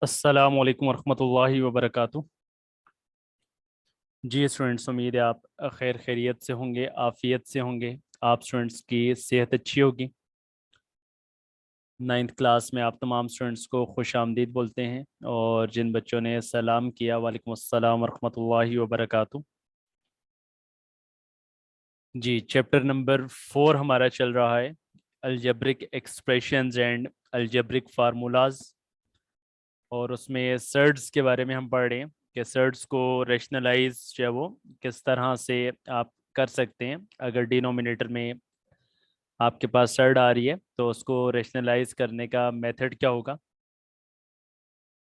अस्सलाम वालेकुम वरहमतुल्लाहि वबरकातुह। जी स्टूडेंट्स, उम्मीद है आप खैर खैरियत से होंगे, आफियत से होंगे। आप स्टूडेंट्स की सेहत अच्छी होगी। नाइन्थ क्लास में आप तमाम स्टूडेंट्स को खुश आमदीद बोलते हैं। और जिन बच्चों ने सलाम किया, वालेकुम अस्सलाम वरहमतुल्लाहि वबरकातुह। जी, चैप्टर नंबर 4 हमारा चल रहा है, algebraic expressions and algebraic formulas. और उसमें सर्ड्स के बारे में हम पढ़ रहे हैं कि सर्ड्स को रेशनलाइज जो है वो किस तरह से आप कर सकते हैं। अगर डिनोमिनेटर में आपके पास सर्ड आ रही है तो उसको रेशनलाइज करने का मेथड क्या होगा।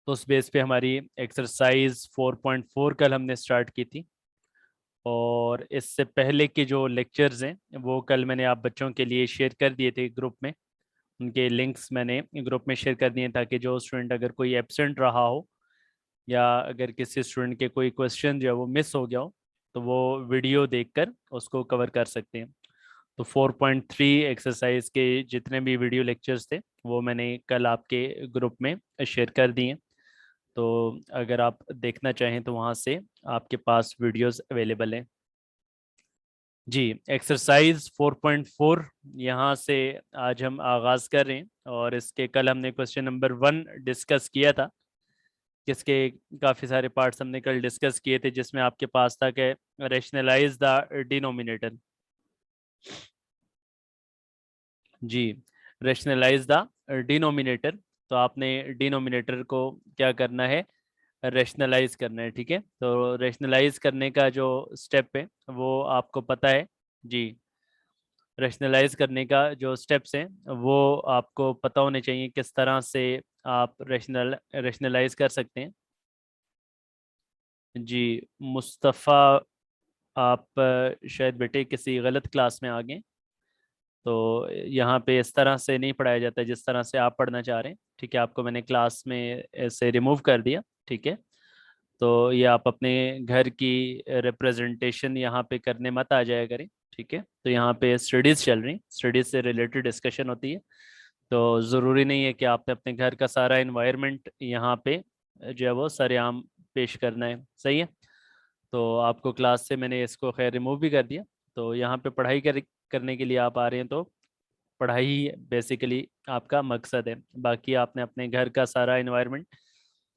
तो उस बेस पे हमारी एक्सरसाइज 4.4 कल हमने स्टार्ट की थी। और इससे पहले के जो लेक्चर्स हैं वो कल मैंने आप बच्चों के लिए शेयर कर दिए थे ग्रुप में। उनके लिंक्स मैंने ग्रुप में शेयर कर दिए ताकि जो स्टूडेंट अगर कोई एब्सेंट रहा हो या अगर किसी स्टूडेंट के कोई क्वेश्चन जो है वो मिस हो गया हो तो वो वीडियो देखकर उसको कवर कर सकते हैं। तो 4.3 एक्सरसाइज के जितने भी वीडियो लेक्चर्स थे वो मैंने कल आपके ग्रुप में शेयर कर दिए। तो अगर आप देखना चाहें तो वहाँ से आपके पास वीडियोस अवेलेबल हैं। जी, एक्सरसाइज 4.4 यहाँ से आज हम आगाज़ कर रहे हैं। और इसके कल हमने क्वेश्चन नंबर 1 डिस्कस किया था, जिसके काफ़ी सारे पार्ट्स हमने कल डिस्कस किए थे, जिसमें आपके पास था कि रेशनलाइज द डिनोमिनेटर। जी, रेशनलाइज द डिनोमिनेटर। तो आपने डिनोमिनेटर को क्या करना है, रेशनलाइज करना है। ठीक है, तो रेशनलाइज करने का जो स्टेप है वो आपको पता है। जी, रेशनलाइज करने का जो स्टेप्स हैं वो आपको पता होने चाहिए किस तरह से आप रेशनलाइज कर सकते हैं। जी, मुस्तफ़ा, आप शायद बेटे किसी गलत क्लास में आ गए। तो यहाँ पे इस तरह से नहीं पढ़ाया जाता जिस तरह से आप पढ़ना चाह रहे हैं। ठीक है, आपको मैंने क्लास में से रिमूव कर दिया। ठीक है, तो ये आप अपने घर की रिप्रेजेंटेशन यहाँ पे करने मत आ जाया करें। ठीक है, तो यहाँ पे स्टडीज़ चल रही, स्टडीज़ से रिलेटेड डिस्कशन होती है। तो ज़रूरी नहीं है कि आपने अपने घर का सारा इन्वायरमेंट यहाँ पे जो है वो सरेआम पेश करना है। सही है, तो आपको क्लास से मैंने इसको खैर रिमूव भी कर दिया। तो यहाँ पे करने के लिए आप आ रहे हैं, तो पढ़ाई ही बेसिकली आपका मकसद है। बाकी आपने अपने घर का सारा इन्वायरमेंट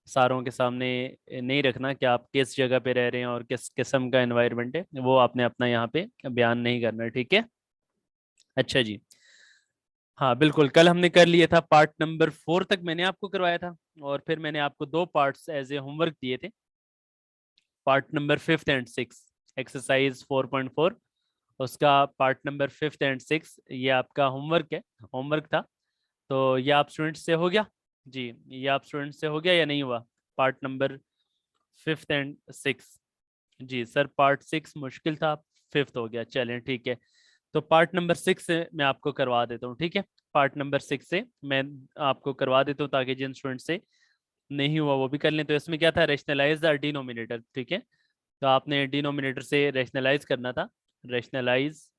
सारों के सामने नहीं रखना कि आप किस जगह पे रह रहे हैं और किस किस्म का एनवायरनमेंट है, वो आपने अपना यहाँ पे बयान नहीं करना। ठीक है, अच्छा जी। हाँ बिल्कुल, कल हमने कर लिया था पार्ट नंबर 4 तक मैंने आपको करवाया था। और फिर मैंने आपको दो पार्ट्स एज ए होमवर्क दिए थे, part number 5th and 6th, exercise 4.4। उसका part number 5th and 6th ये आपका होमवर्क है, होमवर्क था। तो ये आप स्टूडेंट से हो गया। जी, ये आप स्टूडेंट से हो गया या नहीं हुआ, part number 5th and 6th। जी सर, पार्ट 6 मुश्किल था, 5th हो गया, चलें ठीक है। तो पार्ट नंबर 6 से मैं आपको करवा देता हूँ। ठीक है, पार्ट नंबर 6 से मैं आपको करवा देता हूँ ताकि जिन स्टूडेंट से नहीं हुआ वो भी कर लें। तो इसमें क्या था, रेशनलाइज द डिनोमिनेटर। ठीक है, तो आपने डिनोमिनेटर से रेशनलाइज करना था। Rationalise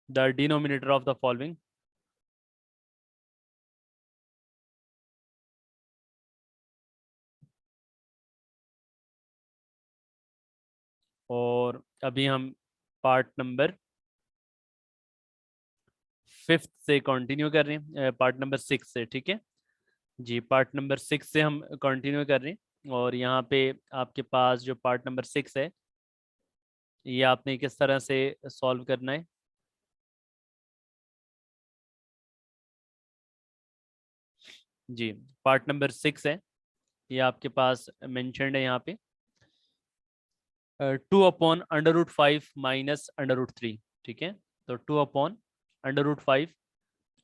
the denominator of the following. और अभी हम पार्ट नंबर 5th से कंटिन्यू कर रहे हैं, पार्ट नंबर 6 से। ठीक है जी, पार्ट नंबर 6 से हम कंटिन्यू कर रहे हैं। और यहाँ पे आपके पास जो पार्ट नंबर 6 है ये आपने किस तरह से सॉल्व करना है। जी, पार्ट नंबर 6 है, ये आपके पास मेंशन्ड है यहाँ पे, 2/√5 माइनस √3। ठीक है, तो 2/√5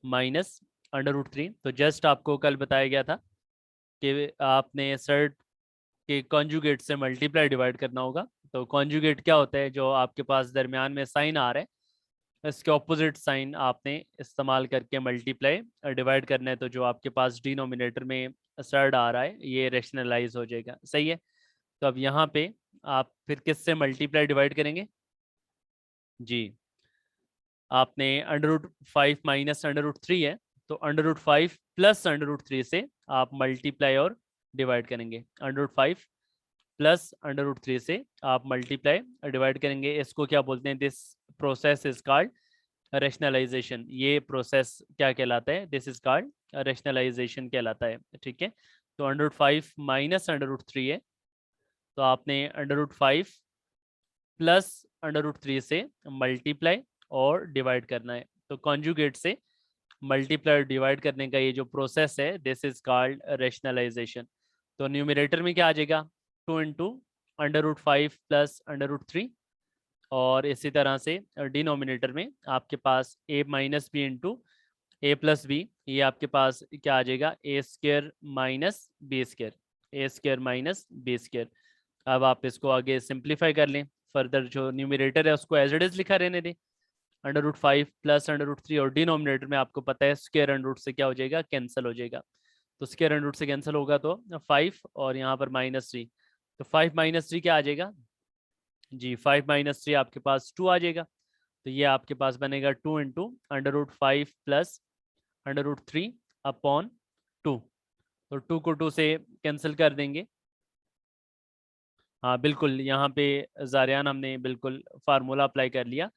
माइनस √3। तो जस्ट आपको कल बताया गया था कि आपने सर्ट के कॉन्जुगेट से मल्टीप्लाई डिवाइड करना होगा। तो कॉन्जुगेट क्या होता है, जो आपके पास दरमियान में साइन आ रहा है इसके ऑपोजिट साइन आपने इस्तेमाल करके मल्टीप्लाई डिवाइड करना है। तो जो आपके पास डिनोमिनेटर में सर्ड आ रहा है ये रेशनलाइज हो जाएगा। सही है, तो अब यहाँ पे आप फिर किससे मल्टीप्लाई डिवाइड करेंगे। जी, आपने √5 माइनस √3 है, तो √5 प्लस √3 से आप मल्टीप्लाई और डिवाइड करेंगे। √5 प्लस √3 से आप मल्टीप्लाई डिवाइड करेंगे। इसको क्या बोलते हैं? This process is called rationalisation. ये प्रोसेस क्या कहलाता है? दिस इज कॉल्ड रैशनलाइजेशन कहलाता है। ठीक है, तो √5 माइनस √3 है, तो आपने √5 प्लस √3 से मल्टीप्लाई और डिवाइड करना है। तो कॉन्जुगेट से मल्टीप्लाई डिवाइड करने का ये जो प्रोसेस है, दिस इज कॉल्ड रैशनलाइजेशन। तो न्यूमरेटर में क्या आ जाएगा? 2 इंटू √5 प्लस √3, और इसी तरह से डिनोमिनेटर में आपके पास a minus B into A plus b, ये आपके पास क्या आ जाएगा? A square minus B square, a square minus B square. अब आप इसको आगे सिंप्लीफाई कर लें। फर्दर जो न्यूमरेटर है उसको एज इट इज लिखा रहने दें, √5 प्लस √3, और डिनोमिनेटर में आपको पता है स्क्वायर अंडर रूट से क्या हो जाएगा? कैंसिल हो जाएगा। तो स्क्वायर अंडर रूट से कैंसिल होगा तो 5, और यहाँ पर -3, तो 5 - 3 क्या आ जाएगा जी? 5 - 3 आपके पास 2 आ जाएगा। तो ये आपके पास बनेगा 2 इंटू √5 प्लस √3 अपॉन 2। तो 2 को 2 से कैंसिल कर देंगे। हाँ बिल्कुल, यहाँ पे ज़ारियान हमने बिल्कुल फार्मूला अप्लाई कर लिया,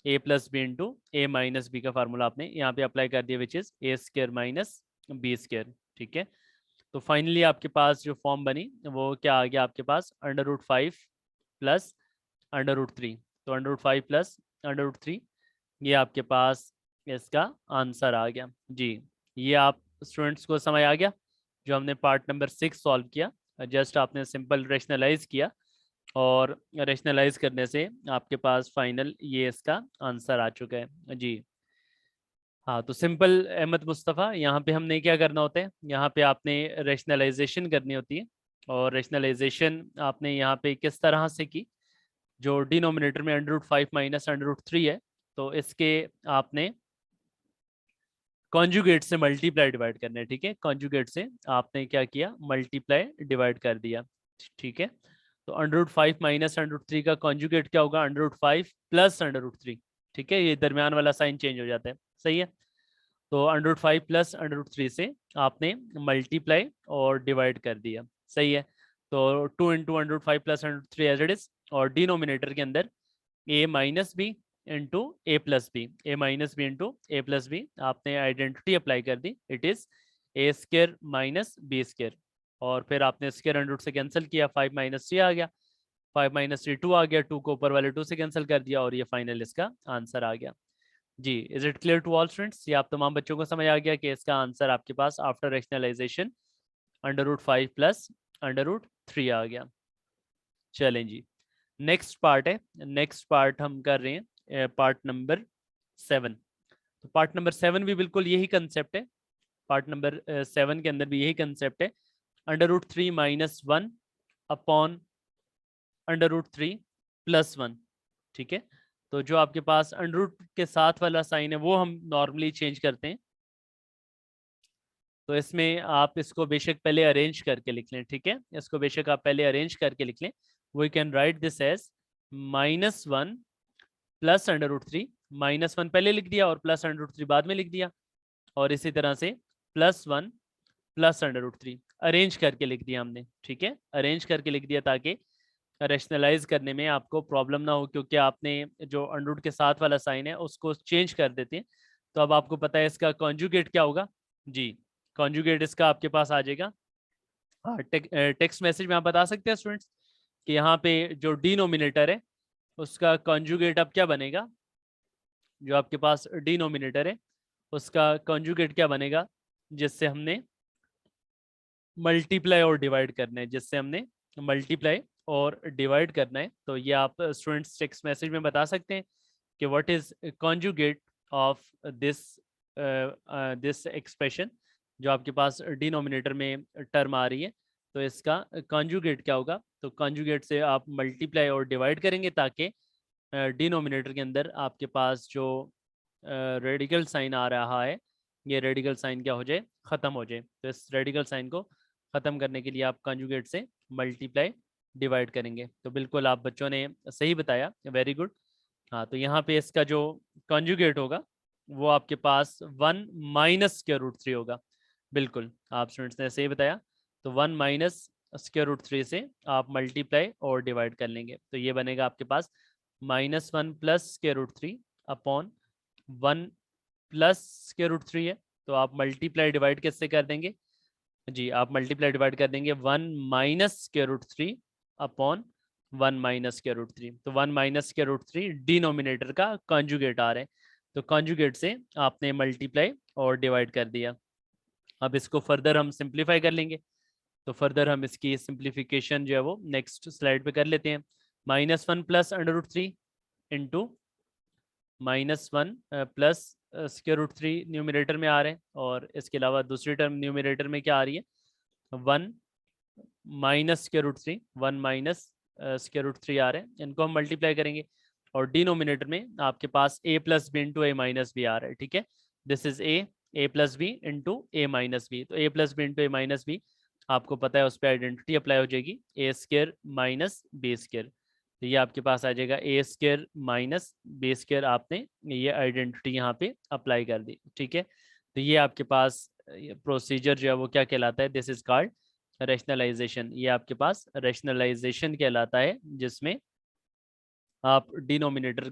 a plus B into A minus b का फार्मूला आपने यहाँ पे अप्लाई कर दिया, which is a square minus B square. ठीक है, तो फाइनली आपके पास जो फॉर्म बनी वो क्या आ गया आपके पास? √5 प्लस √3। तो √5 प्लस √3, ये आपके पास इसका आंसर आ गया जी। ये आप स्टूडेंट्स को समझ आ गया जो हमने पार्ट नंबर 6 सॉल्व किया। जस्ट आपने सिंपल रेशनलाइज किया, और रेशनलाइज करने से आपके पास फाइनल ये इसका आंसर आ चुका है जी। हाँ, तो सिंपल अहमद मुस्तफ़ा, यहाँ पे हमने क्या करना होता है? यहाँ पे आपने रेशनलाइजेशन करनी होती है, और रेशनलाइजेशन आपने यहाँ पे किस तरह से की? जो डिनोमिनेटर में √5 माइनस √3 है, तो इसके आपने कॉन्जुगेट से मल्टीप्लाई डिवाइड करना है। ठीक है, कॉन्जुगेट से आपने क्या किया? मल्टीप्लाई डिवाइड कर दिया। ठीक है, तो √5 माइनस √3 का कॉन्जुगेट क्या होगा? √5 प्लस √3। ठीक है, ये दरमियान वाला साइन चेंज हो जाता है। सही है, तो √5 प्लस √3 से आपने मल्टीप्लाई और डिवाइड कर दिया। सही है, तो 2 into √5 plus √3 as it is, और डिनोमिनेटर के अंदर a minus B into A plus B, A minus B into A plus B, आपने आइडेंटिटी अप्लाई कर दी, it is A square minus B square, और फिर आपने स्क्र अंडर रूट से कैंसिल किया, 5 - 3 आ गया, 5 - 3 2 आ गया, 2 को ऊपर वाले 2 से कैंसिल कर दिया, और ये फाइनल इसका आंसर आ गया जी। Is it clear to all students? ये आप तमाम बच्चों को समझ आ गया कि इसका आंसर आपके पास आफ्टर रैशनलाइजेशन √5 प्लस √3 आ गया। चलें जी, नेक्स्ट पार्ट है। नेक्स्ट पार्ट हम कर रहे हैं पार्ट नंबर 7। तो पार्ट नंबर 7 भी बिल्कुल यही कंसेप्ट है। पार्ट नंबर 7 के अंदर भी यही कंसेप्ट है, √3 - 1 अपॉन √3 + 1। ठीक है, तो जो आपके पास अंडर रूट के साथ वाला साइन है वो हम नॉर्मली चेंज करते हैं। तो इसमें आप इसको बेशक पहले अरेंज करके लिख लें। ठीक है, इसको बेशक आप पहले अरेंज करके लिख लें। We can write this as -1 plus √3, -1 पहले लिख दिया और प्लस √3 बाद में लिख दिया, और इसी तरह से +1 प्लस √3 अरेंज करके लिख दिया हमने। ठीक है, अरेंज करके लिख दिया ताकि रैशनलाइज करने में आपको प्रॉब्लम ना हो, क्योंकि आपने जो अंडर रूट के साथ वाला साइन है उसको चेंज कर देते हैं। तो अब आपको पता है इसका कॉन्जुगेट क्या होगा जी। कॉन्जुगेट इसका आपके पास आ जाएगा। हाँ, टेक्स्ट मैसेज में आप बता सकते हैं स्टूडेंट्स कि यहाँ पे जो डिनोमिनेटर है उसका कॉन्जुगेट अब क्या बनेगा? जो आपके पास डिनोमिनेटर है उसका कॉन्जुगेट क्या बनेगा जिससे हमने मल्टीप्लाई और डिवाइड करना है, जिससे हमने मल्टीप्लाई और डिवाइड करना है। तो ये आप स्टूडेंट्स टेक्स्ट मैसेज में बता सकते हैं कि what is conjugate of this this expression, जो आपके पास डिनोमिनेटर में टर्म आ रही है, तो इसका कॉन्जुगेट क्या होगा? तो कॉन्जुगेट से आप मल्टीप्लाई और डिवाइड करेंगे ताकि डिनोमिनेटर के अंदर आपके पास जो रेडिकल साइन आ रहा है, ये रेडिकल साइन क्या हो जाए? ख़त्म हो जाए। तो इस रेडिकल साइन को ख़त्म करने के लिए आप कॉन्जुगेट से मल्टीप्लाई डिवाइड करेंगे। तो बिल्कुल आप बच्चों ने सही बताया, वेरी गुड। हाँ, तो यहाँ पे इसका जो कॉन्जुगेट होगा वो आपके पास 1 माइनस स्क्वायर रूट 3 होगा। बिल्कुल, आप स्टूडेंट्स ने सही बताया। तो 1 माइनस स्क्वायर रूट 3 से आप मल्टीप्लाई और डिवाइड कर लेंगे, तो ये बनेगा आपके पास -1 plus square root 3 upon 1 plus square root 3 है। तो आप मल्टीप्लाई डिवाइड किससे कर देंगे? जी, आप मल्टीप्लाई डिवाइड कर देंगे 1 minus square root 3 upon 1 minus square root 3। तो 1 माइनस स्क्वायर रूट 3 डिनोमिनेटर का कॉन्जुगेट आ रहा है, तो कॉन्जुगेट से आपने मल्टीप्लाई और डिवाइड कर दिया। अब इसको फर्दर हम सिंप्लीफाई कर लेंगे, तो फर्दर हम इसकी सिंप्लीफिकेशन जो है वो नेक्स्ट स्लाइड पे कर लेते हैं। -1 plus under root 3 into -1 plus square root 3 numerator में आ रहे हैं, और इसके अलावा दूसरी टर्म न्यूमिनेटर में क्या आ रही है? 1 minus square root 3, 1 minus square root 3 आ रहे हैं, इनको हम मल्टीप्लाई करेंगे, और डिनोमिनेटर में आपके पास a plus B into A minus B आ रहा है। ठीक है, this is A plus B into A minus B. तो a plus B into A minus B आपको पता है, उस पर आइडेंटिटी अप्लाई हो जाएगी, A square minus B square. तो ये आपके पास आ जाएगा A square minus B square, आपने ये आइडेंटिटी यहाँ पे अप्लाई कर दी। ठीक है, तो ये आपके पास प्रोसीजर जो है वो क्या कहलाता है? This is called rationalisation. ये आपके पास रैशनलाइजेशन कहलाता है, जिसमें आप डिनोमिनेटर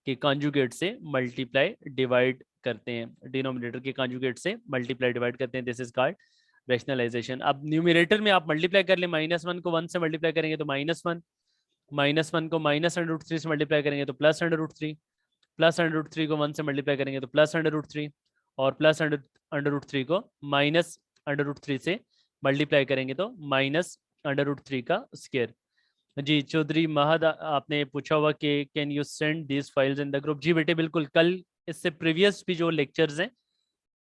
के कॉन्जुगेट से मल्टीप्लाई डिवाइड करते हैं, डिनोमिनेटर के कॉन्जुगेट से मल्टीप्लाई डिवाइड करते हैं, दिस इज कॉल्ड रैशनलाइजेशन। अब न्यूमिनेटर में आप मल्टीप्लाई कर ले, -1 को 1 से मल्टीप्लाई करेंगे तो -1, -1 को माइनस अंडर रूट 3 से मल्टीप्लाई करेंगे तो plus under root 3, plus under root 3 को 1 से मल्टीप्लाई करेंगे तो प्लस अंडर रूट 3, और प्लस अंडर रूट 3 को माइनस अंडर रूट 3 से मल्टीप्लाई करेंगे तो माइनस अंडर रूट 3 का स्क्वायर। जी चौधरी महद, आपने पूछा हुआ कि can you send these files in the group? जी बेटे बिल्कुल, कल इससे प्रीवियस भी जो लेक्चर्स हैं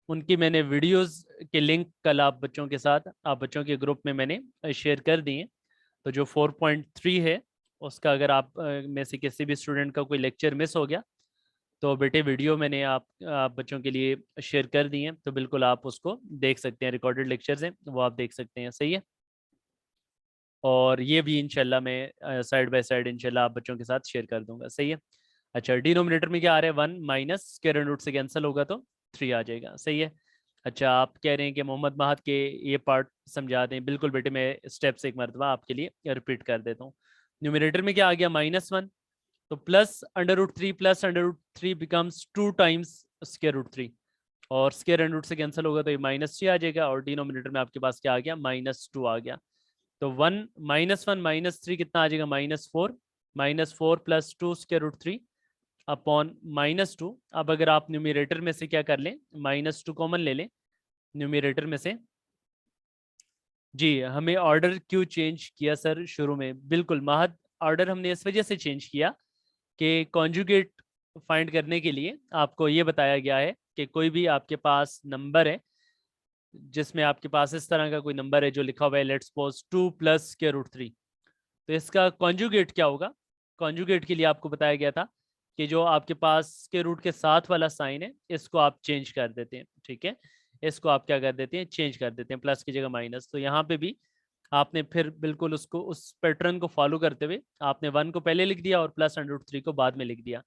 उनकी मैंने वीडियोस के लिंक कल आप बच्चों के साथ, आप बच्चों के ग्रुप में मैंने शेयर कर दिए। तो जो 4.3 है उसका, अगर आप में से किसी भी स्टूडेंट का कोई लेक्चर मिस हो गया तो बेटे वीडियो मैंने आप बच्चों के लिए शेयर कर दी है, तो बिल्कुल आप उसको देख सकते हैं, रिकॉर्डेड लेक्चर्स हैं वो आप देख सकते हैं। सही है, और ये भी इंशाल्लाह मैं साइड बाय साइड इंशाल्लाह आप बच्चों के साथ शेयर कर दूंगा। सही है। अच्छा, डिनोमिनेटर में क्या आ रहा है? 1 माइनस स्क्वायर रूट से कैंसिल होगा तो 3 आ जाएगा। सही है। अच्छा, आप कह रहे हैं कि मोहम्मद महद के ये पार्ट समझा दें। बिल्कुल बेटे, मैं स्टेप्स एक मरतबा आपके लिए रिपीट कर देता हूँ। न्यूमिनेटर में क्या आ गया? -1, तो plus under root 3 plus under root 3 बिकम्स 2 टाइम्स स्क्वायर रूट 3, और स्क्वायर अंडर रूट से कैंसिल होगा तो ये -3 आ जाएगा, और डिनोमिनेटर में आपके पास क्या आ गया? -2 आ गया। तो 1 -1 -3 कितना आ जाएगा? -4, -4 प्लस 2 स्क्वायर रूट 3 अपॉन -2। अब अगर आप न्यूमिनेटर में से क्या कर लें? -2 कॉमन ले लें न्यूमिनेटर में से। जी, हमें ऑर्डर क्यों चेंज किया सर शुरू में? बिल्कुल महद, ऑर्डर हमने इस वजह से चेंज किया कि कॉन्जुगेट फाइंड करने के लिए आपको ये बताया गया है कि कोई भी आपके पास नंबर है, जिसमें आपके पास इस तरह का कोई नंबर है जो लिखा हुआ है let's suppose 2 plus square root 3, तो इसका कॉन्जुगेट क्या होगा? कॉन्जुगेट के लिए आपको बताया गया था कि जो आपके पास स्क्वायर रूट के साथ वाला साइन है इसको आप चेंज कर देते हैं। ठीक है, इसको आप क्या कर देते हैं? चेंज कर देते हैं, प्लस की जगह माइनस। तो यहाँ पे भी आपने फिर बिल्कुल उसको, उस पैटर्न को फॉलो करते हुए आपने 1 को पहले लिख दिया और प्लस अंडर रूट 3 को बाद में लिख दिया,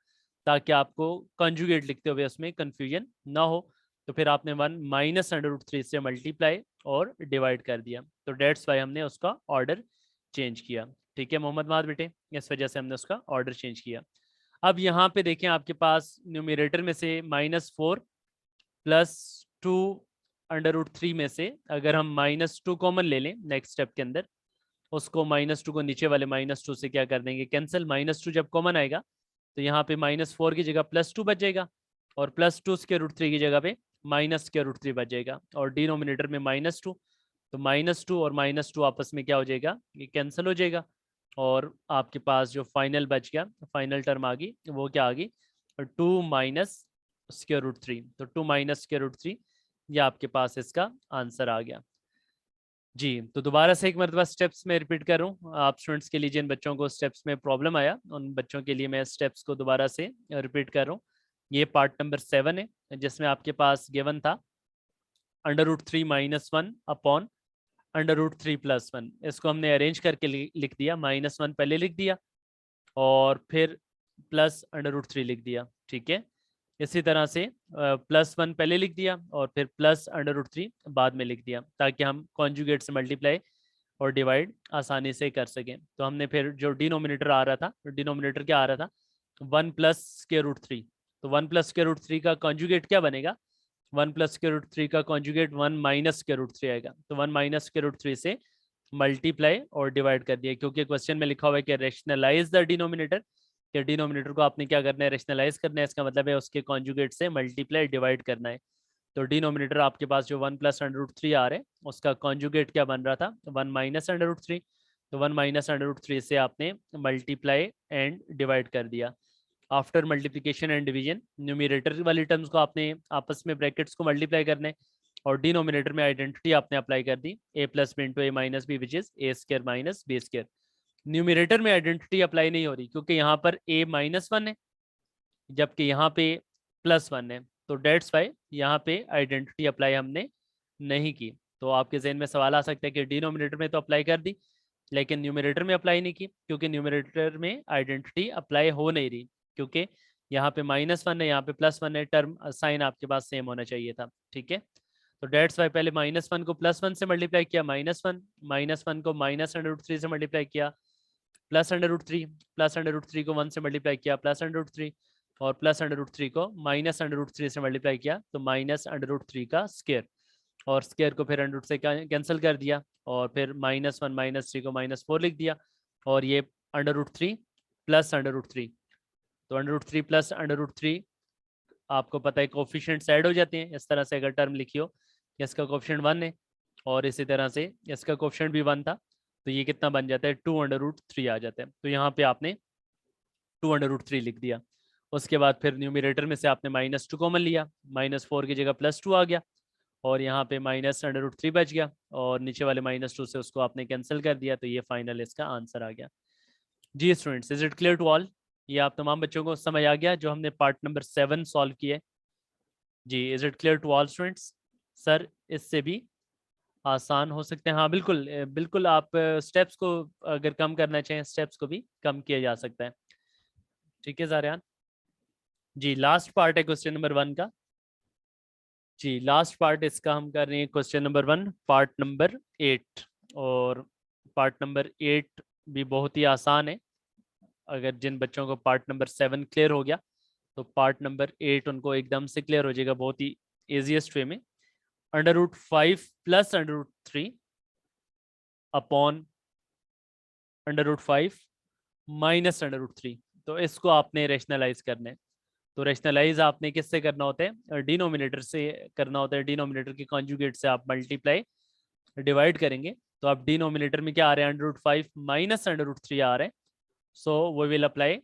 ताकि आपको कॉन्जुगेट लिखते हुए उसमें कन्फ्यूजन ना हो। तो फिर आपने 1 माइनस अंडर रूट 3 से मल्टीप्लाई और डिवाइड कर दिया, तो डेट्स वाई हमने उसका ऑर्डर चेंज किया। ठीक है मोहम्मद माद बेटे, इस वजह से हमने उसका ऑर्डर चेंज किया। अब यहाँ पे देखें, आपके पास न्यूमिनेटर में से -4 प्लस 2 अंडर रूट 3 में से अगर हम -2 कॉमन ले लें नेक्स्ट स्टेप के अंदर, उसको -2 को नीचे वाले -2 से क्या कर देंगे? कैंसिल। -2 जब कॉमन आएगा तो यहाँ पे -4 की जगह +2 बच जाएगा, और +2 स्क्वायर रूट 3 की जगह पे माइनस स्क्वायर रूट 3 बच जाएगा, और डिनोमिनेटर में -2, तो -2 और -2 आपस में क्या हो जाएगा? ये कैंसिल हो जाएगा, और आपके पास जो फाइनल बच गया, फाइनल टर्म आ गई, वो क्या आ गई? 2 माइनस स्क्वायर रूट 3। तो 2 माइनस स्क्वायर रूट 3, ये आपके पास इसका आंसर आ गया। जी, तो दोबारा से एक मरतबा स्टेप्स में रिपीट कर रहा हूँ आप स्टूडेंट्स के लिए, जिन बच्चों को स्टेप्स में प्रॉब्लम आया उन बच्चों के लिए मैं स्टेप्स को दोबारा से रिपीट कर रहा हूँ। ये पार्ट नंबर 7 है, जिसमें आपके पास गिवन था under root 3 -1 upon under root 3 + 1। इसको हमने अरेंज करके लिख दिया, -1 पहले लिख दिया और फिर प्लस अंडर रूट 3 लिख दिया। ठीक है, इसी तरह से +1 पहले लिख दिया और फिर +√3 बाद में लिख दिया, ताकि हम कॉन्जुगेट से मल्टीप्लाई और डिवाइड आसानी से कर सकें। तो हमने फिर जो डिनोमिनेटर आ रहा था, डिनोमिनेटर क्या आ रहा था, 1 + √3। तो 1 + √3 का कॉन्जुगेट क्या बनेगा, 1 + √3 का कॉन्जुगेट 1 - √3 आएगा। तो 1 - √3 से मल्टीप्लाई और डिवाइड कर दिया, क्योंकि क्वेश्चन में लिखा हुआ है कि रेशनलाइज द डिनोमिनेटर, कि डिनोमिनेटर को आपने क्या करना है, रेशनलाइज करना है। इसका मतलब है उसके कॉन्जुगेट से मल्टीप्लाई डिवाइड करना है। तो डिनोमिनेटर आपके पास जो 1 + √3 आ रहा है, उसका कॉन्जुगेट क्या बन रहा था, 1 - √3। तो 1 - √3 से आपने मल्टीप्लाई एंड डिवाइड कर दिया। After multiplication and division, numerator वाली टर्म्स को आपने आपस में ब्रैकेट्स को मल्टीप्लाई करना है, और डिनोमिनेटर में आइडेंटिटी आपने अप्लाई कर दी, a+b into a - b which is a² - b²। Numerator में आइडेंटिटी अप्लाई नहीं हो रही, क्योंकि यहाँ पर a-1 है जबकि यहाँ पे +1 है। तो डेट्स वाई यहाँ पे आइडेंटिटी अप्लाई हमने नहीं की। तो आपके जहन में सवाल आ सकता है कि डिनोमिनेटर में तो अप्लाई कर दी, लेकिन न्यूमिनेटर में अप्लाई नहीं की, क्योंकि न्यूमिनेटर में आइडेंटिटी अप्लाई हो नहीं रही, क्योंकि यहाँ पे -1 है, यहाँ पे +1 है, टर्म साइन आपके पास सेम होना चाहिए था। ठीक है, तो डेट्स वाई पहले -1 को +1 से मल्टीप्लाई किया, -1, -1 को -√3 से मल्टीप्लाई किया, +√3, +√3 को 1 से मल्टीप्लाई किया, +√3, और +√3 को -√3 से मल्टीप्लाई किया, तो -√3 का स्क्वायर, और स्क्वायर को फिर अंडर से कैंसिल कर दिया, और फिर -1 - 3 को -4 लिख दिया, और ये √3 प्लस √3। तो √3 प्लस √3 आपको पता है कोफिशिएंट्स ऐड हो जाते हैं। इस तरह से अगर टर्म लिखी हो, इसका कोफिशिएंट 1 है और इसी तरह से इसका कोफिशिएंट भी 1 था, तो ये कितना बन जाता है, 2√3 आ जाता है। तो यहाँ पे आपने 2√3 लिख दिया। उसके बाद फिर न्यूमिनेटर में से आपने -2 कॉमन लिया, -4 की जगह +2 आ गया, और यहाँ पे -√3 बच गया, और नीचे वाले -2 से उसको आपने कैंसिल कर दिया। तो ये फाइनल इसका आंसर आ गया। जी students, is it clear to all? ये आप तमाम बच्चों को समझ आ गया जो हमने पार्ट नंबर 7 सॉल्व किया है? जी, is it clear to all students? Sir इससे भी आसान हो सकते हैं? हाँ बिल्कुल, बिल्कुल आप स्टेप्स को अगर कम करना चाहें, स्टेप्स को भी कम किया जा सकता है। ठीक है ज़ारियान जी, लास्ट पार्ट है क्वेश्चन नंबर 1 का। जी, लास्ट पार्ट इसका हम कर रहे हैं क्वेश्चन नंबर 1 पार्ट नंबर 8। और पार्ट नंबर 8 भी बहुत ही आसान है। अगर जिन बच्चों को पार्ट नंबर 7 क्लियर हो गया, तो पार्ट नंबर 8 उनको एकदम से क्लियर हो जाएगा, बहुत ही ईजीएस्ट वे में। √5 प्लस √3 अपॉन √5 माइनस √3। तो इसको आपने रेशनलाइज करना है। तो रेशनलाइज आपने किससे करना होता है, डिनोमिनेटर से करना होता है। डिनोमिनेटर के कॉन्जुगेट से आप मल्टीप्लाई डिवाइड करेंगे। तो आप डिनोमिनेटर में क्या आ रहे हैं, √5 माइनस √3 आ रहे हैं। So we will apply,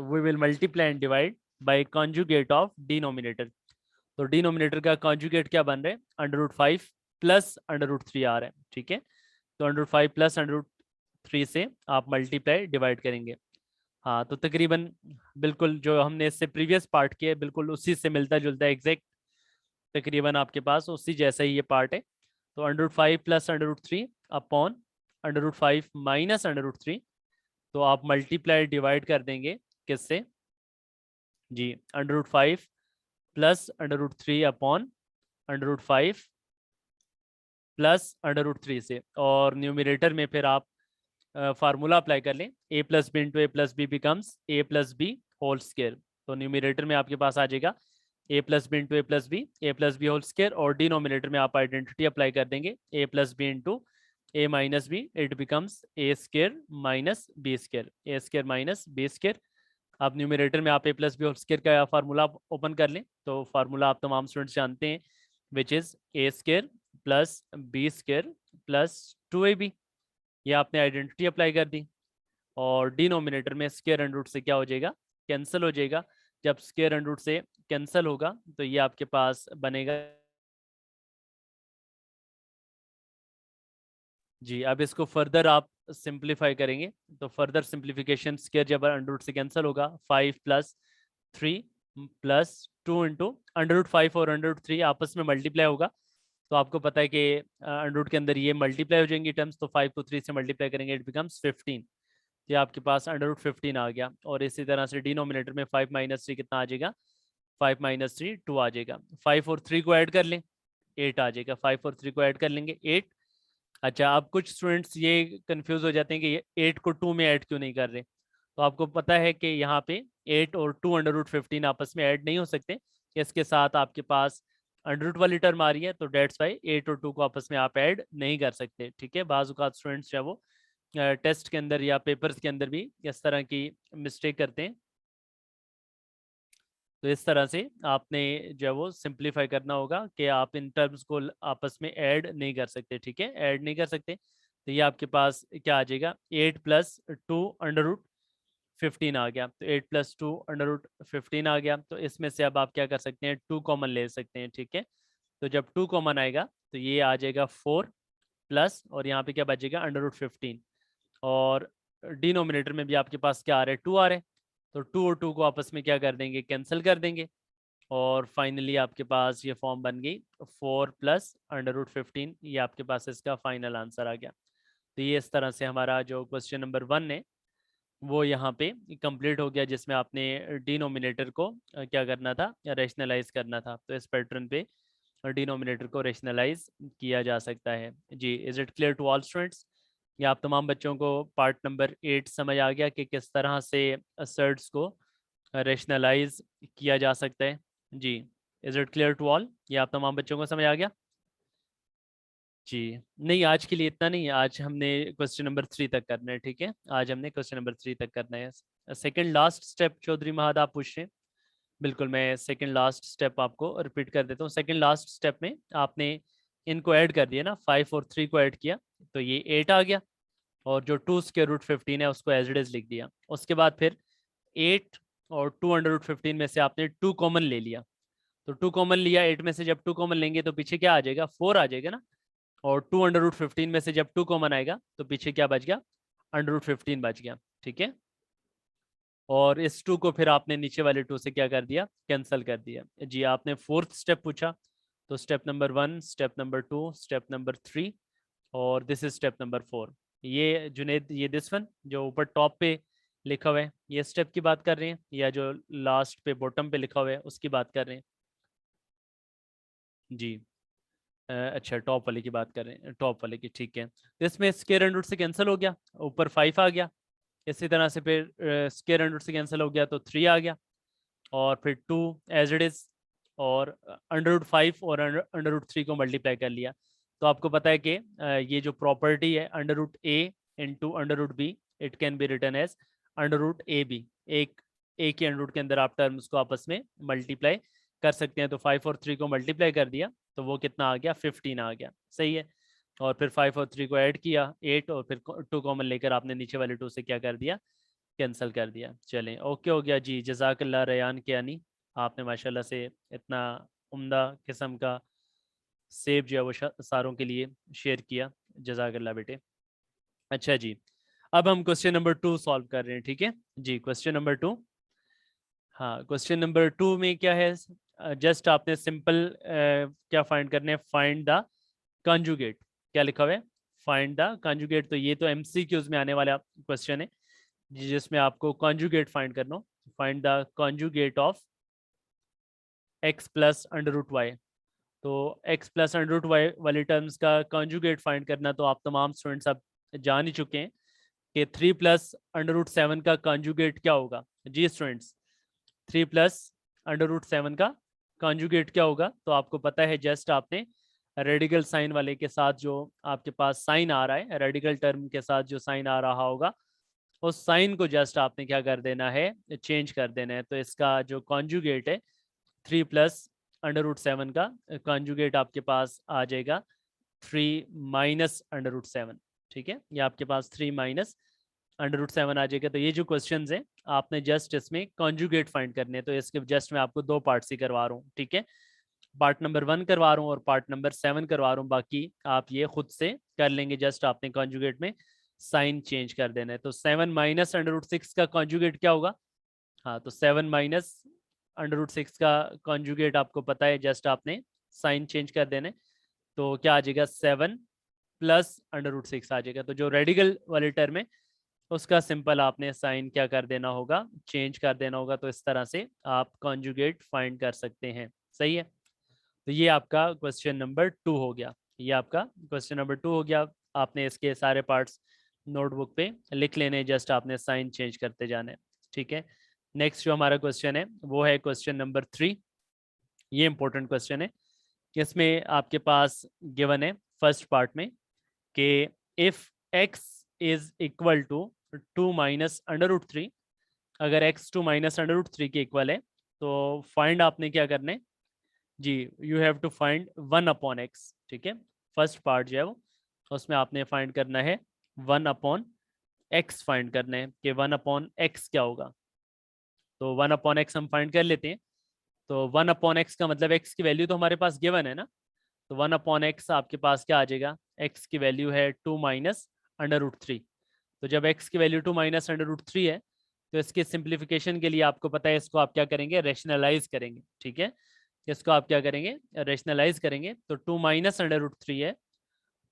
we will multiply and divide by conjugate of denominator. तो डिनोमिनेटर का कॉन्जुगेट क्या बन रहा है, √5 प्लस √3 आ रहा है। ठीक है, तो √5 प्लस √3 से आप मल्टीप्लाई डिवाइड करेंगे। हाँ, तो तकरीबन बिल्कुल जो हमने इससे प्रीवियस पार्ट किया है, बिल्कुल उसी से मिलता जुलता है, एग्जैक्ट तकरीबन आपके पास उसी जैसा ही ये पार्ट है। तो √5 प्लस √3 अपॉन √5 माइनस √3। तो आप मल्टीप्लाई डिवाइड कर देंगे किससे, जी, √5 प्लस √3 अपॉन √5 प्लस √3 से, और न्यूमिनेटर में फिर आप फार्मूला अप्लाई कर लें, a+b into a+b becomes a+b whole square. तो न्यूमिनेटर में आपके पास आ जाएगा a+b into a+b whole square, और डिनोमिनेटर में आप आइडेंटिटी अप्लाई कर देंगे a+b into a-b, it becomes a² - b²। अब न्यूमिनेटर में आप a+b होल स्क्वायर का फार्मूला ओपन कर लें, तो फार्मूला आप तमाम स्टूडेंट्स जानते हैं, which is a² plus b² plus 2ab। ये आपने आइडेंटिटी अप्लाई कर दी, और डिनोमिनेटर में स्क्वायर एंड रूट से क्या हो जाएगा, कैंसिल हो जाएगा। जब स्क्वायर एंड रूट से कैंसिल होगा, तो ये आपके पास बनेगा, जी। अब इसको फर्दर आप सिंप्लीफाई करेंगे, तो फर्दर सिंप्लीफिकेशन, स्क्वायर जब अंडर रूट से कैंसिल होगा, 5 + 3 + 2 इंटू √5 और √3 आपस में मल्टीप्लाई होगा। तो आपको पता है कि अंडर रूट के अंदर ये मल्टीप्लाई हो जाएंगी टर्म्स, तो 5 को 3 से मल्टीप्लाई करेंगे, इट बिकम्स 15। ये आपके पास √15 आ गया। और इसी तरह से डिनोमिनेटर में 5 - 3 कितना आ जाएगा, 5 माइनस 3 2 आ जाएगा। 5 और 3 को ऐड कर लें 8 आ जाएगा। 5 और 3 को ऐड कर लेंगे 8। अच्छा, अब कुछ स्टूडेंट्स ये कंफ्यूज हो जाते हैं कि ये 8 को 2 में ऐड क्यों नहीं कर रहे। तो आपको पता है कि यहाँ पे 8 और 2 अंडर रूट 15 आपस में ऐड नहीं हो सकते। इसके साथ आपके पास अंडर रूट वाली टर्म आ रही है, तो डेट्स वाई 8 और 2 को आपस में आप ऐड नहीं कर सकते। ठीक है, बाज़ औक़ात स्टूडेंट्स जो है वो टेस्ट के अंदर या पेपर्स के अंदर भी इस तरह की मिस्टेक करते हैं। तो इस तरह से आपने जो है वो सिंप्लीफाई करना होगा कि आप इन टर्म्स को आपस में ऐड नहीं कर सकते। ठीक है, ऐड नहीं कर सकते। तो ये आपके पास क्या आ जाएगा, 8 प्लस 2 अंडर रूट 15 आ गया। तो 8 प्लस 2 अंडर रूट 15 आ गया। तो इसमें से अब आप क्या कर सकते हैं, 2 कॉमन ले सकते हैं। ठीक है, तो जब 2 कॉमन आएगा तो ये आ जाएगा 4 प्लस, और यहाँ पे क्या बचेगा, अंडर रूट 15। और डिनोमिनेटर में भी आपके पास क्या आ रहा है, 2 आ रहा है। तो 2 और 2 को आपस में क्या कर देंगे, कैंसिल कर देंगे। और फाइनली आपके पास ये फॉर्म बन गई 4 प्लस अंडर रूट 15। ये आपके पास इसका फाइनल आंसर आ गया। तो ये इस तरह से हमारा जो क्वेश्चन नंबर 1 है वो यहाँ पे कंप्लीट हो गया, जिसमें आपने डिनोमिनेटर को क्या करना था, रैशनलाइज करना था। तो इस पैटर्न पे डिनोमिनेटर को रैशनलाइज किया जा सकता है। जी, is it clear to all students? या आप तमाम बच्चों को पार्ट नंबर 8 समझ आ गया कि किस तरह से असर्ट्स को रैशनलाइज किया जा सकता है? जी, is it clear to all? या आप तमाम बच्चों को समझ आ गया? जी, नहीं आज के लिए इतना नहीं है, आज हमने क्वेश्चन नंबर 3 तक करना है। ठीक है, आज हमने क्वेश्चन नंबर 3 तक करना है। सेकंड लास्ट स्टेप चौधरी महाद आप पूछ रहे हैं। बिल्कुल, मैं सेकंड लास्ट स्टेप आपको रिपीट कर देता हूँ। सेकंड लास्ट स्टेप में आपने इनको ऐड कर दिया ना, 5 और 3 को ऐड किया तो ये 8 आ गया। और जो 2 स्क्वायर रूट 15 है उसको एज इट इज लिख दिया। उसके बाद फिर 8 और 2 अंडर रूट 15 में से आपने 2 कॉमन ले लिया। तो 2 कॉमन लिया 8 में से, जब 2 कॉमन लेंगे तो पीछे क्या आ जाएगा, 4 आ जाएगा ना। और 2 अंडर रूट 15 में से जब 2 कॉमन आएगा तो पीछे क्या बच गया, अंडर रूट 15 बच गया। ठीक है, और इस 2 को फिर आपने नीचे वाले 2 से क्या कर दिया, कैंसिल कर दिया। जी, आपने फोर्थ स्टेप पूछा, तो step number 1, step number 2, step number 3, और दिस इज स्टेप नंबर 4। ये जुनेद, ये दिस वन जो ऊपर टॉप पे लिखा हुआ है, ये स्टेप की बात कर रहे हैं, या जो लास्ट पे बॉटम पे लिखा हुआ है उसकी बात कर रहे हैं? जी, अच्छा, टॉप वाले की बात कर रहे हैं, टॉप वाले की। ठीक है, तो इसमें स्क्वायर रूट से कैंसिल हो गया, ऊपर 5 आ गया। इसी तरह से फिर स्क्वायर रूट से कैंसिल हो गया तो 3 आ गया, और फिर 2 एज इट इज, और अंडर रूट 5 और अंडर रूट 3 को मल्टीप्लाई कर लिया। तो आपको पता है कि ये जो प्रॉपर्टी है under root a into under root b, it can be written as under root a b. एक के अंडर रूट के अंदर आप टर्म्स को आपस में मल्टीप्लाई कर सकते हैं। तो 5 और 3 को मल्टीप्लाई कर दिया तो वो कितना आ गया, 15 आ गया। सही है, और फिर 5 और 3 को ऐड किया 8, और फिर 2 कॉमन लेकर आपने नीचे वाले 2 से क्या कर दिया, कैंसिल कर दिया। चलें, ओके हो गया जी। जज़ाकल्लाह रयान कियानी, आपने माशाल्लाह से इतना उम्दा किस्म का सेब जो है वो सारों के लिए शेयर किया। जज़ाकल्लाह बेटे। अच्छा जी, अब हम क्वेश्चन नंबर 2 सॉल्व कर रहे हैं। ठीक है जी, क्वेश्चन नंबर 2। हाँ, क्वेश्चन नंबर 2 में क्या है, जस्ट आपने सिंपल क्या फाइंड करने हैं, फाइंड द कॉन्जुगेट। क्या लिखा हुआ है, फाइंड द कॉन्जुगेट। तो ये तो एमसीक्यूज में आने वाला क्वेश्चन है जिसमें आपको कॉन्जुगेट फाइंड करना हो। Find the conjugate of X plus under root Y. तो X plus under root Y वाली टर्म्स का कॉन्जुगेट फाइंड करना तो आप तमाम स्टूडेंट्स अब जान ही चुके हैं कि 3 प्लस अंडर रूट 7 का कॉन्जुगेट क्या होगा। जी स्टूडेंट्स, 3 प्लस अंडर रूट 7 का कॉन्जुगेट क्या होगा, तो आपको पता है, जस्ट आपने रेडिकल साइन वाले के साथ जो आपके पास साइन आ रहा है, रेडिकल टर्म के साथ जो साइन आ रहा होगा उस साइन को जस्ट आपने क्या कर देना है, चेंज कर देना है। तो इसका जो कॉन्जुगेट है 3 प्लस अंडर रूट 7 का कॉन्जुगेट आपके पास आ जाएगा 3 माइनस अंडर रूट 7। ठीक है, ये आपके पास 3 माइनस अंडर रूट 7 आ जाएगा। तो ये जो क्वेश्चन है आपने जस्ट इसमें कॉन्जुगेट फाइंड करने हैं। तो इसके जस्ट मैं आपको 2 पार्ट्स ही करवा रहा हूँ। ठीक है, पार्ट नंबर 1 करवा रहा हूँ और पार्ट नंबर 7 करवा रहा हूँ। बाकी आप ये खुद से कर लेंगे, जस्ट आपने कॉन्जुगेट में साइन चेंज कर देना है। तो 7 माइनस अंडर रूट 6 का कॉन्जुगेट क्या होगा। हाँ, तो 7 माइनस अंडर रूट 6 का कॉन्जुगेट आपको पता है, जस्ट आपने साइन चेंज कर देना है। तो क्या आ जाएगा, 7 प्लस अंडर रूट 6 आ जाएगा। तो जो रेडिकल वाले टर्म है उसका सिंपल आपने साइन क्या कर देना होगा, चेंज कर देना होगा। तो इस तरह से आप कॉन्जुगेट फाइंड कर सकते हैं। सही है, तो ये आपका क्वेश्चन नंबर 2 हो गया। ये आपका क्वेश्चन नंबर 2 हो गया। आपने इसके सारे पार्ट्स नोटबुक पे लिख लेने, जस्ट आपने साइन चेंज करते जाना है। ठीक है, नेक्स्ट जो हमारा क्वेश्चन है वो है क्वेश्चन नंबर 3। ये इंपॉर्टेंट क्वेश्चन है। इसमें आपके पास गिवन है फर्स्ट पार्ट में कि if x is equal to 2 minus under root 3, अगर x 2 माइनस अंडर रूट 3 के इक्वल है तो फाइंड आपने क्या करना है जी, you have to find 1 upon X. ठीक है, फर्स्ट पार्ट जो है वो उसमें आपने फाइंड करना है 1 अपॉन एक्स फाइंड करना है कि 1 अपॉन एक्स क्या होगा। तो 1 अपॉन एक्स हम फाइंड कर लेते हैं। तो 1 अपॉन एक्स का मतलब एक्स की वैल्यू तो हमारे पास गिवन है ना, तो 1 अपॉन एक्स आपके पास क्या आ जाएगा, एक्स की वैल्यू है 2 माइनस अंडर रूट 3। तो जब एक्स की वैल्यू 2 माइनस अंडर रूट 3 है तो इसके सिंप्लीफिकेशन के लिए आपको पता है इसको आप क्या करेंगे, रेशनलाइज करेंगे। ठीक है, इसको आप क्या करेंगे, रेशनलाइज करेंगे। तो 2 माइनस अंडर रूट 3 है,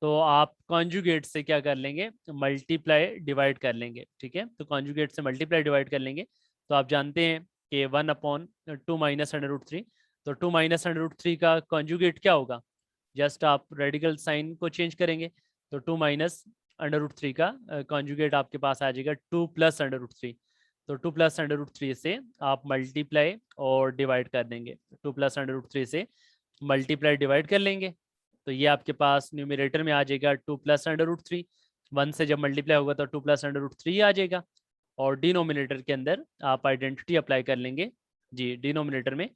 तो आप कॉन्जुगेट से क्या कर लेंगे, मल्टीप्लाई डिवाइड कर लेंगे। ठीक है, तो कॉन्जुगेट से मल्टीप्लाई डिवाइड कर लेंगे। तो आप जानते हैं कि 1 अपॉन 2 माइनस अंडर रूट 3, तो 2 माइनस अंडर रूट 3 का कॉन्जुगेट क्या होगा, जस्ट आप रेडिकल साइन को चेंज करेंगे। तो 2 माइनस अंडर रूट 3 का कॉन्जुगेट आपके पास आ जाएगा 2 प्लस अंडर रूट 3। तो 2 प्लस अंडर रूट 3 से आप मल्टीप्लाई और डिवाइड कर देंगे। 2 प्लस अंडर रूट 3 से मल्टीप्लाई डिवाइड कर लेंगे। तो ये आपके पास न्यूमिनेटर में आ जाएगा 2 प्लस अंडर रूट 3। 1 से जब मल्टीप्लाई होगा तो 2 प्लस अंडर रूट 3 आ जाएगा। और डिनोमिनेटर के अंदर आप आइडेंटिटी अप्लाई कर लेंगे। जी, डिनोमिनेटर में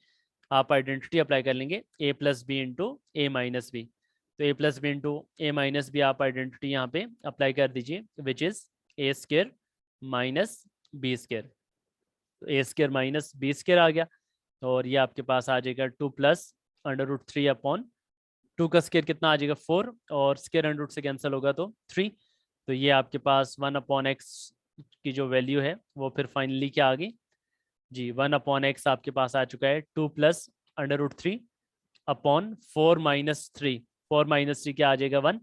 आप आइडेंटिटी अप्लाई कर लेंगे a plus B into A minus B. तो a plus B into A minus b आप आइडेंटिटी यहाँ पे अप्लाई कर दीजिए, which is a square minus b square. तो a square minus b square आ गया। और ये आपके पास आ जाएगा 2 प्लस अंडर रूट 3 अपॉन 2 का स्केयर कितना आ जाएगा 4, और स्केयर अंडर रूट से कैंसिल होगा तो 3। तो ये आपके पास 1 अपॉन एक्स की जो वैल्यू है वो फिर फाइनली क्या आ गई जी, 1 अपॉन एक्स आपके पास आ चुका है 2 plus under root 3 upon 4 minus 3। 4 minus 3 क्या आ जाएगा 1।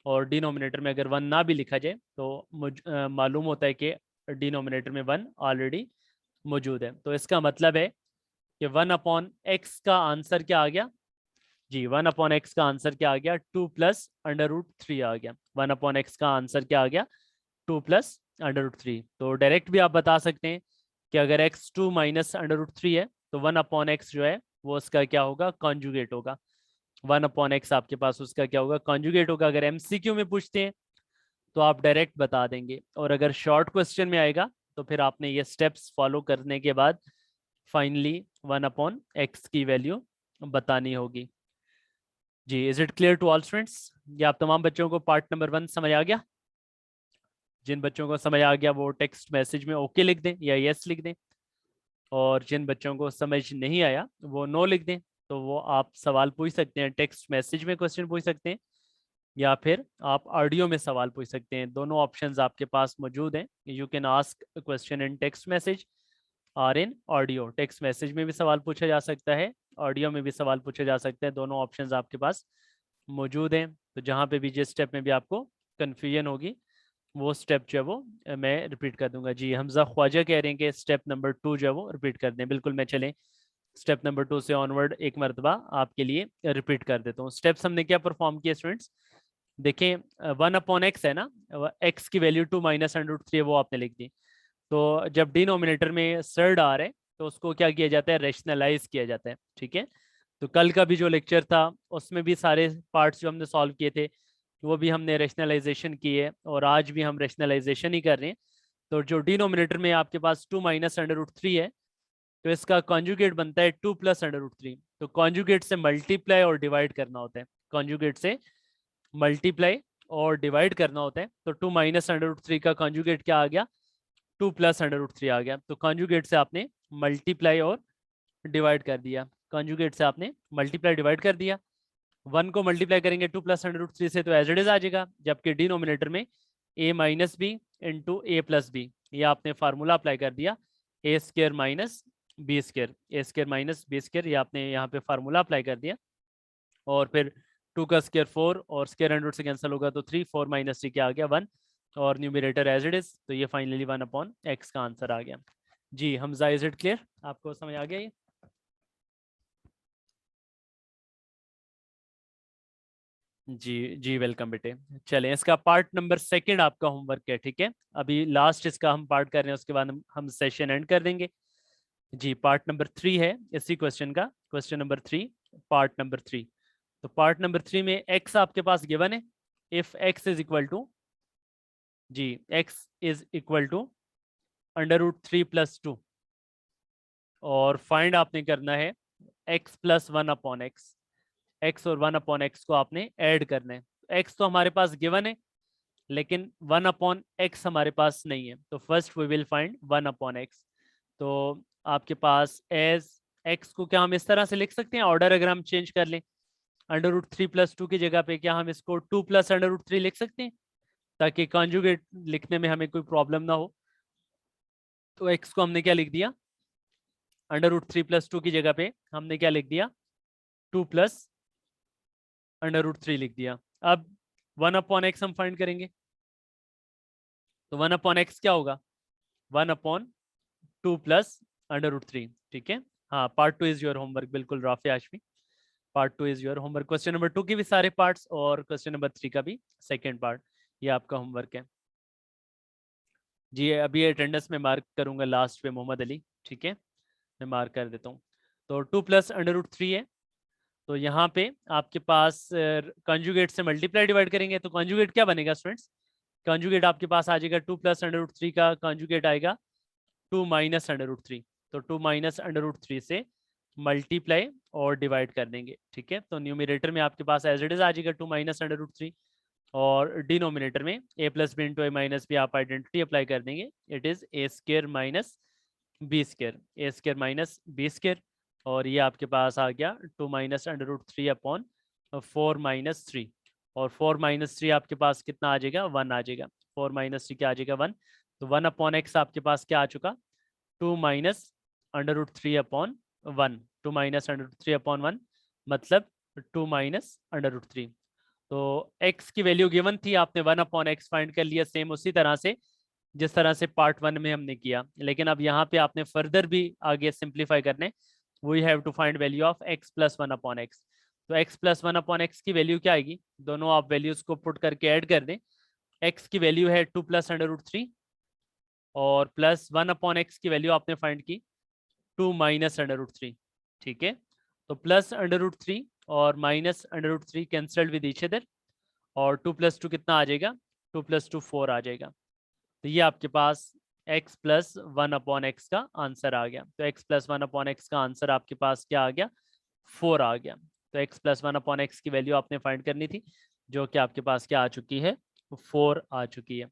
और डिनोमिनेटर में अगर 1 ना भी लिखा जाए तो मालूम होता है कि डिनोमिनेटर में 1 ऑलरेडी मौजूद है। तो इसका मतलब है कि 1 अपॉन एक्स का आंसर क्या आ गया जी, 1 अपॉन एक्स का आंसर क्या आ गया, 2 प्लस अंडर रूट 3 आ गया। 1 अपॉन एक्स का आंसर क्या आ गया, 2 प्लस अंडर रूट 3। तो डायरेक्ट भी आप बता सकते हैं कि अगर x 2 माइनस अंडर रूट 3 है तो 1 अपॉन एक्स जो है वो उसका क्या होगा, कॉन्जुगेट होगा। 1 अपॉन एक्स आपके पास उसका क्या होगा, कॉन्जुगेट होगा। अगर MCQ में पूछते हैं तो आप डायरेक्ट बता देंगे, और अगर शॉर्ट क्वेश्चन में आएगा तो फिर आपने ये स्टेप्स फॉलो करने के बाद फाइनली 1 अपॉन एक्स की वैल्यू बतानी होगी। जी, is it clear to all students? ये आप तमाम बच्चों को पार्ट नंबर 1 समझ आ गया? जिन बच्चों को समझ आ गया वो टेक्स्ट मैसेज में ओके लिख दें या यस लिख दें, और जिन बच्चों को समझ नहीं आया वो नो लिख दें। तो वो आप सवाल पूछ सकते हैं, टेक्स्ट मैसेज में क्वेश्चन पूछ सकते हैं, या फिर आप ऑडियो में सवाल पूछ सकते हैं। दोनों ऑप्शंस आपके पास मौजूद हैं। You can ask question in text message और इन ऑडियो। टेक्स्ट मैसेज में भी सवाल पूछा जा सकता है, ऑडियो में भी सवाल पूछा जा सकता है। दोनों ऑप्शंस आपके पास मौजूद हैं। तो जहाँ पे भी जिस स्टेप में भी आपको कन्फ्यूजन होगी वो स्टेप जो है वो मैं रिपीट कर दूंगा। जी, हमजा ख्वाजा कह रहे हैं कि स्टेप नंबर 2 जो है वो रिपीट कर दें। बिल्कुल, मैं चलें स्टेप नंबर 2 से ऑनवर्ड एक मरतबा आपके लिए रिपीट कर देता हूँ। स्टेप्स हमने क्या परफॉर्म किए स्टूडेंट्स, देखें 1 अपॉन एक्स है ना, एक्स की वैल्यू 2 माइनस अंडर रूट 3 है वो आपने लिख दी। तो जब डिनोमिनेटर में सर्ड आ रहा है तो उसको क्या किया जाता है, रेशनलाइज किया जाता है। ठीक है, तो कल का भी जो लेक्चर था उसमें भी सारे पार्ट्स जो हमने सॉल्व किए थे वो भी हमने रेशनलाइजेशन की है, और आज भी हम रेशनलाइजेशन ही कर रहे हैं। तो जो डिनोमिनेटर में आपके पास 2 माइनस अंडर रूट 3 है तो इसका कॉन्जुगेट बनता है 2 प्लस अंडर रूट 3। तो कॉन्जुगेट से मल्टीप्लाई और डिवाइड करना होता है, कॉन्जुगेट से मल्टीप्लाई और डिवाइड करना होता है। तो 2 माइनस अंडर रूट 3 का कॉन्जुगेट क्या आ गया, 2 प्लस अंडर रूट 3 आ गया। तो कॉन्जुगेट से आपने मल्टीप्लाई और डिवाइड कर दिया, कॉन्जुगेट से आपने मल्टीप्लाई डिवाइड कर दिया। 1 को मल्टीप्लाई करेंगे 2 प्लस अंडर रूट 3 से तो एज इट इज आ जाएगा, जबकि डिनोमिनेटर में a minus B into A plus b, ये आपने फार्मूला अप्लाई कर दिया, a square minus b square, a square minus b square, ये आपने यहाँ पे फार्मूला अप्लाई कर दिया। और फिर 2 का स्केयर 4 और स्केयर अंडर रूट से कैंसिल होगा तो 3, 4 माइनस 3 क्या आ गया 1। और न्यूमरेटर एज इट इज, तो ये फाइनली 1/x का आंसर आ गया। जी हमजा, इज इट क्लियर? आपको समझ आ गया ये? जी जी वेलकम बेटे। चलें, इसका पार्ट नंबर सेकंड आपका होमवर्क है, ठीक है? अभी लास्ट इसका हम पार्ट कर रहे हैं, उसके बाद हम सेशन एंड कर देंगे। जी पार्ट नंबर 3 है इसी क्वेश्चन का, क्वेश्चन नंबर 3, पार्ट नंबर 3। तो पार्ट नंबर 3 में x आपके पास गिवन है। If x is equal to, जी x इज इक्वल टू √3 + 2, और फाइंड आपने करना है x + 1/x। x और 1/x को आपने ऐड करना है। x तो हमारे पास गिवन है, लेकिन 1/x हमारे पास नहीं है, तो first we will find 1/x। तो आपके पास एज x को क्या हम इस तरह से लिख सकते हैं, ऑर्डर अगर हम चेंज कर लें, √3 + 2 की जगह पे क्या हम इसको 2 + √3 लिख सकते हैं, ताकि कॉन्जुगेट लिखने में हमें कोई प्रॉब्लम ना हो। तो x को हमने क्या लिख दिया, √3 + 2 की जगह पे हमने क्या लिख दिया, 2 + √3 लिख दिया। अब 1/x हम फाइंड करेंगे, तो 1/x क्या होगा, 1/2 + √3, ठीक है? हाँ, पार्ट 2 इज योर होमवर्क, बिल्कुल Rafe Ashmi, part 2 is your homework. Question number 2 के भी सारे पार्ट्स और क्वेश्चन नंबर 3 का भी सेकेंड पार्ट, ये आपका होमवर्क है। जी अभी अटेंडेंस में मार्क करूंगा लास्ट पे मोहम्मद अली, ठीक है? मैं मार्क कर देता हूँ। तो 2 + √3 है, तो यहाँ पे आपके पास कंजुगेट से मल्टीप्लाई डिवाइड करेंगे, तो कंजुगेट क्या बनेगा स्टूडेंट्स, कंजुगेट आपके पास आ जाएगा 2 + √3 का कंजुगेट आएगा 2 - √3। तो 2 - √3 से मल्टीप्लाई और डिवाइड कर देंगे, ठीक है? तो न्यूमरेटर में आपके पास एज इट इज आ जाएगा 2 - √3, और डिनोमिनेटर में a + b × a - b आप आइडेंटिटी अप्लाई कर देंगे, it is a² - b², a² - b², और ये आपके पास आ गया 2 - √3/4 - 3, और 4 - 3 आपके पास कितना आ जाएगा, 1 आ जाएगा। 4 - 3 क्या आ जाएगा, 1। तो 1/x आपके पास क्या आ चुका, 2 - √3/1, 2 - √3/1 मतलब 2 - √3। तो x की वैल्यू गिवन थी, आपने 1/x फाइंड कर लिया, सेम उसी तरह से जिस तरह से पार्ट 1 में हमने किया, लेकिन अब यहाँ पे आपने फर्दर भी आगे सिंप्लीफाई करने, we have to find value of x + 1/x। तो x + 1/x की वैल्यू क्या आएगी, दोनों आप वैल्यूज को पुट करके ऐड कर दें। x की वैल्यू है 2 + √3, और प्लस 1/x की वैल्यू आपने फाइंड की 2 - √3, ठीक है? तो प्लस √3 और minus √3 cancelled with each other, और 2 + 2 कितना आ जाएगा, 2 + 2 4 आ जाएगा। तो ये आपके पास x + 1/x का आंसर आ गया। तो x + 1/x का आंसर आपके पास क्या आ गया, 4 आ गया। तो x + 1/x की वैल्यू आपने फाइंड करनी थी, जो कि आपके पास क्या आ चुकी है, 4 आ चुकी है।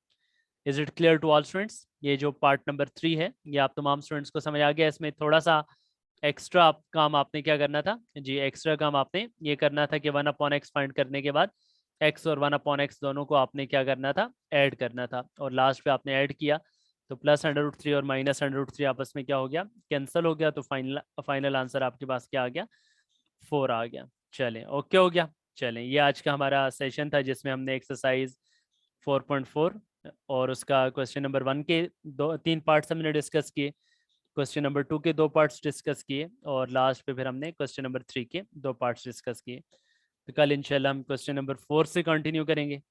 Is it clear to all students? ये जो पार्ट नंबर 3 है, ये आप तमाम स्टूडेंट्स को समझ आ गया। इसमें थोड़ा सा एक्स्ट्रा काम आपने क्या करना था जी, एक्स्ट्रा काम आपने ये करना था कि 1/x फाइंड करने के बाद x और 1/x दोनों को आपने क्या करना था, ऐड करना था, और लास्ट पे आपने ऐड किया, तो प्लस √3 और माइनस √3 आपस में क्या हो गया, कैंसिल हो गया। तो फाइनल आंसर आपके पास क्या आ गया, 4 आ गया। चलें, ओके हो गया। चलें, ये आज का हमारा सेशन था जिसमें हमने एक्सरसाइज 4.4 और उसका क्वेश्चन नंबर 1 के 3 पार्ट्स हमने डिस्कस किए, क्वेश्चन नंबर 2 के 2 पार्ट्स डिस्कस किए, और लास्ट पे फिर हमने क्वेश्चन नंबर 3 के 2 पार्ट्स डिस्कस किए। तो कल इंशाल्लाह हम क्वेश्चन नंबर 4 से कंटिन्यू करेंगे।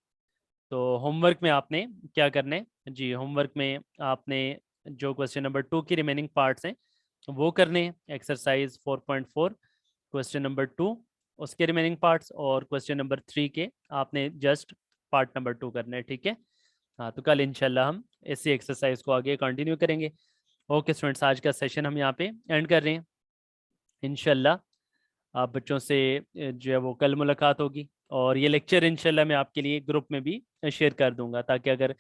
तो होमवर्क में आपने क्या करना है जी, होमवर्क में आपने जो क्वेश्चन नंबर 2 की रिमेनिंग पार्ट्स हैं वो करने हैं, एक्सरसाइज 4.4 क्वेश्चन नंबर 2 उसके रिमेनिंग पार्ट्स, और क्वेश्चन नंबर 3 के आपने जस्ट पार्ट नंबर 2 करने हैं, ठीक है? हाँ, तो कल इंशाल्लाह हम इसी एक्सरसाइज को आगे कंटिन्यू करेंगे। ओके स्टूडेंट्स, आज का सेशन हम यहाँ पे एंड कर रहे हैं। इंशाल्लाह आप बच्चों से जो है वो कल मुलाकात होगी, और ये लेक्चर इंशाल्लाह मैं आपके लिए ग्रुप में भी शेयर कर दूंगा, ताकि अगर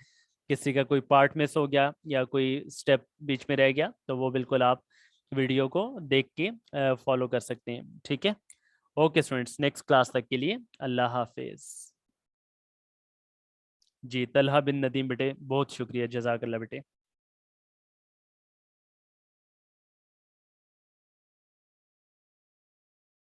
किसी का कोई पार्ट मिस हो गया या कोई स्टेप बीच में रह गया तो वो बिल्कुल आप वीडियो को देख के फॉलो कर सकते हैं, ठीक है? ओके स्टूडेंट्स, नेक्स्ट क्लास तक के लिए अल्लाह हाफिज़। जी तलहा बिन नदीम बेटे, बहुत शुक्रिया, जज़ाकल्लाह बेटे।